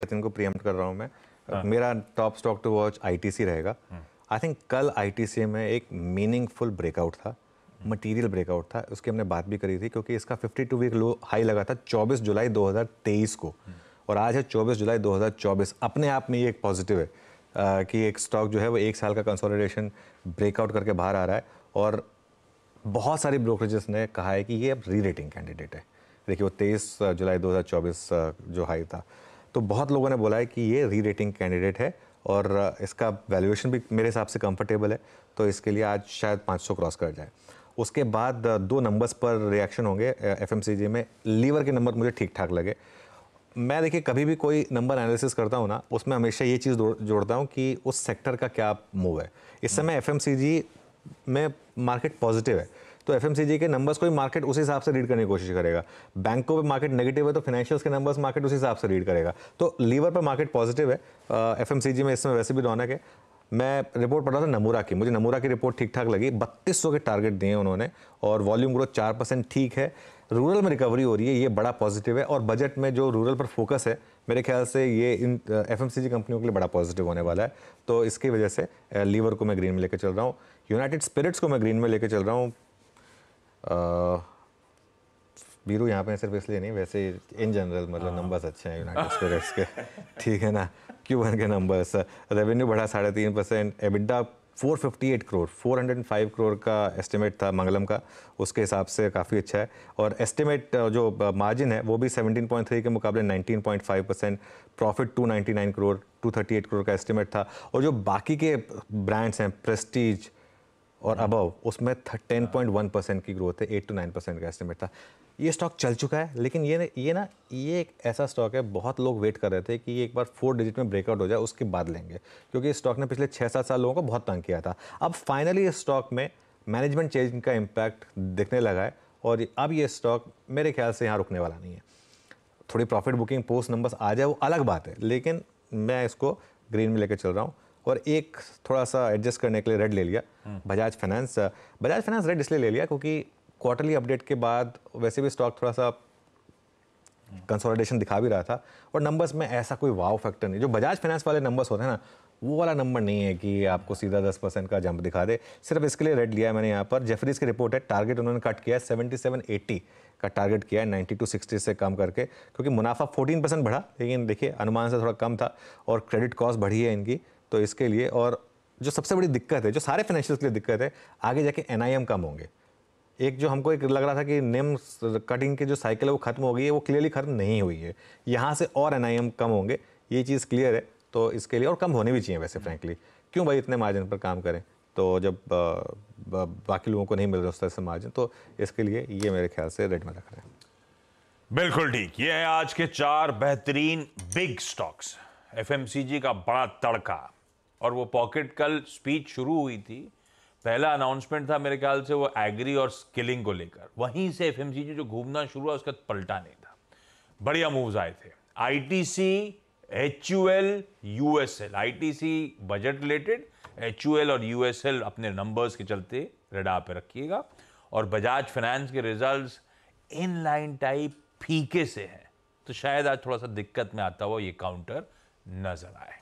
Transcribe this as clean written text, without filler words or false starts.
इनको प्रीएम्प्ट कर रहा हूँ मैं। मेरा top stock to watch ITC रहेगा। आई थिंक कल आईटीसी में एक मीनिंगफुल ब्रेकआउट था, मटेरियल ब्रेकआउट था, उसकी हमने बात भी करी थी क्योंकि इसका 52 वीक लो हाई लगा था 24 जुलाई 2023 को और आज है 24 जुलाई 2024। अपने आप में ये एक पॉजिटिव है कि एक स्टॉक जो है वो एक साल का कंसोलिडेशन ब्रेकआउट करके बाहर आ रहा है और बहुत सारी ब्रोकरेजेस ने कहा है कि ये अब री रेटिंग कैंडिडेट है। देखिए वो 23 जुलाई 2024 जो हाई था, तो बहुत लोगों ने बोला है कि ये री रेटिंग कैंडिडेट है और इसका वैल्यूएशन भी मेरे हिसाब से कंफर्टेबल है, तो इसके लिए आज शायद 500 क्रॉस कर जाए। उसके बाद दो नंबर्स पर रिएक्शन होंगे एफएमसीजी में। लीवर के नंबर मुझे ठीक ठाक लगे। मैं देखिए कभी भी कोई नंबर एनालिसिस करता हूँ ना, उसमें हमेशा ये चीज़ जोड़ता हूँ कि उस सेक्टर का क्या मूव है। इस समय एफएमसीजी में मार्केट पॉजिटिव है, तो एफएमसीजी के नंबर्स को ही मार्केट उस हिसाब से रीड करने की कोशिश करेगा। बैंकों पे मार्केट नेगेटिव है तो फाइनेंशियल्स के नंबर्स मार्केट उस हिसाब से रीड करेगा। तो लीवर पर मार्केट पॉजिटिव है। एफएमसीजी में इस समय वैसे भी रौनक है। मैं रिपोर्ट पढ़ रहा था नमूरा की, मुझे नमूरा की रिपोर्ट ठीक ठाक लगी। 3200 के टारगेट दिए उन्होंने और वॉल्यूम ग्रोथ 4% ठीक है। रूरल में रिकवरी हो रही है, ये बड़ा पॉजिटिव है और बजट में जो रूरल पर फोकस है मेरे ख्याल से ये इन एफएमसीजी कंपनियों के लिए बड़ा पॉजिटिव होने वाला है। तो इसकी वजह से लीवर को मैं ग्रीन में लेकर चल रहा हूँ। यूनाइटेड स्पिरिट्स को मैं ग्रीन में लेकर चल रहा हूँ। बीरू यहाँ पे सिर्फ इसलिए नहीं, वैसे इन जनरल मतलब नंबर्स अच्छे हैं यूनाइटेड स्पिरिट्स के, ठीक है ना। Q1 के नंबर्स, रेवेन्यू बढ़ा 3.5%, एबिटा 458 करोड़, 405 करोड़ का एस्टिमेट था मंगलम का, उसके हिसाब से काफ़ी अच्छा है। और एस्टिमेट जो मार्जिन है वो भी 17.3 के मुकाबले 19.5%। प्रॉफिट 299 करोड़, 238 करोड़ का एस्टिमेट था। और जो बाकी के ब्रांड्स हैं प्रेस्टीज और अबव, उसमें 10.1% की ग्रोथ है, 8 to 9% का एस्टिमेट था। ये स्टॉक चल चुका है, लेकिन ये एक ऐसा स्टॉक है, बहुत लोग वेट कर रहे थे कि ये एक बार 4 डिजिट में ब्रेकआउट हो जाए उसके बाद लेंगे, क्योंकि इस स्टॉक ने पिछले 6-7 साल लोगों को बहुत तंग किया था। अब फाइनली इस स्टॉक में मैनेजमेंट चेंज का इम्पैक्ट दिखने लगा है और अब ये स्टॉक मेरे ख्याल से यहाँ रुकने वाला नहीं है। थोड़ी प्रॉफिट बुकिंग पोस्ट नंबर्स आ जाए वो अलग बात है, लेकिन मैं इसको ग्रीन में लेकर चल रहा हूँ। और एक थोड़ा सा एडजस्ट करने के लिए रेड ले लिया, Bajaj finance. Bajaj finance red इसलिए ले लिया क्योंकि क्वार्टरली अपडेट के बाद वैसे भी स्टॉक थोड़ा सा कंसोलिडेशन दिखा भी रहा था और नंबर्स में ऐसा कोई वाव फैक्टर नहीं। जो बजाज फाइनेंस वाले नंबर्स होते हैं ना, वो वाला नंबर नहीं है कि आपको सीधा 10% का जंप दिखा दे। सिर्फ इसके लिए रेड लिया है मैंने यहाँ पर। जेफरीज की रिपोर्ट है, टारगेट उन्होंने कट किया है, 7780 का टारगेट किया है, 90 to 60 से कम करके, क्योंकि मुनाफा 14% बढ़ा, लेकिन देखिए अनुमान से थोड़ा कम था और क्रेडिट कॉस्ट बढ़ी है इनकी, तो इसके लिए। और जो सबसे बड़ी दिक्कत है, जो सारे फाइनेंशियल्स के लिए दिक्कत है, आगे जाके एनआईएम कम होंगे। एक जो हमको एक लग रहा था कि निम कटिंग की जो साइकिल है वो खत्म हो गई है, वो क्लियरली खत्म नहीं हुई है। यहाँ से और एनआईएम कम होंगे, ये चीज़ क्लियर है। तो इसके लिए और कम होने भी चाहिए वैसे फ्रैंकली, क्यों भाई इतने मार्जिन पर काम करें तो जब बाकी लोगों को नहीं मिल रहा उस तरह से मार्जिन। तो इसके लिए ये मेरे ख्याल से रेड में रख रहे हैं। बिल्कुल ठीक। ये है आज के 4 बेहतरीन बिग स्टॉक्स। एफएमसीजी का बड़ा तड़का, और वो पॉकेट कल स्पीच शुरू हुई थी, पहला अनाउंसमेंट था मेरे ख्याल से वो एग्री और स्किलिंग को लेकर, वहीं से एफएमसीजी जो घूमना शुरू हुआ उसका पलटा नहीं था। बढ़िया मूव्स आए थे। ITC, HUL, USL. ITC budget related, HUL और यूएसएल अपने नंबर्स के चलते रडार पे रखिएगा। और बजाज फाइनेंस के रिजल्ट्स इन लाइन टाइप फीके से हैं, तो शायद आज थोड़ा सा दिक्कत में आता हुआ ये काउंटर नजर आए।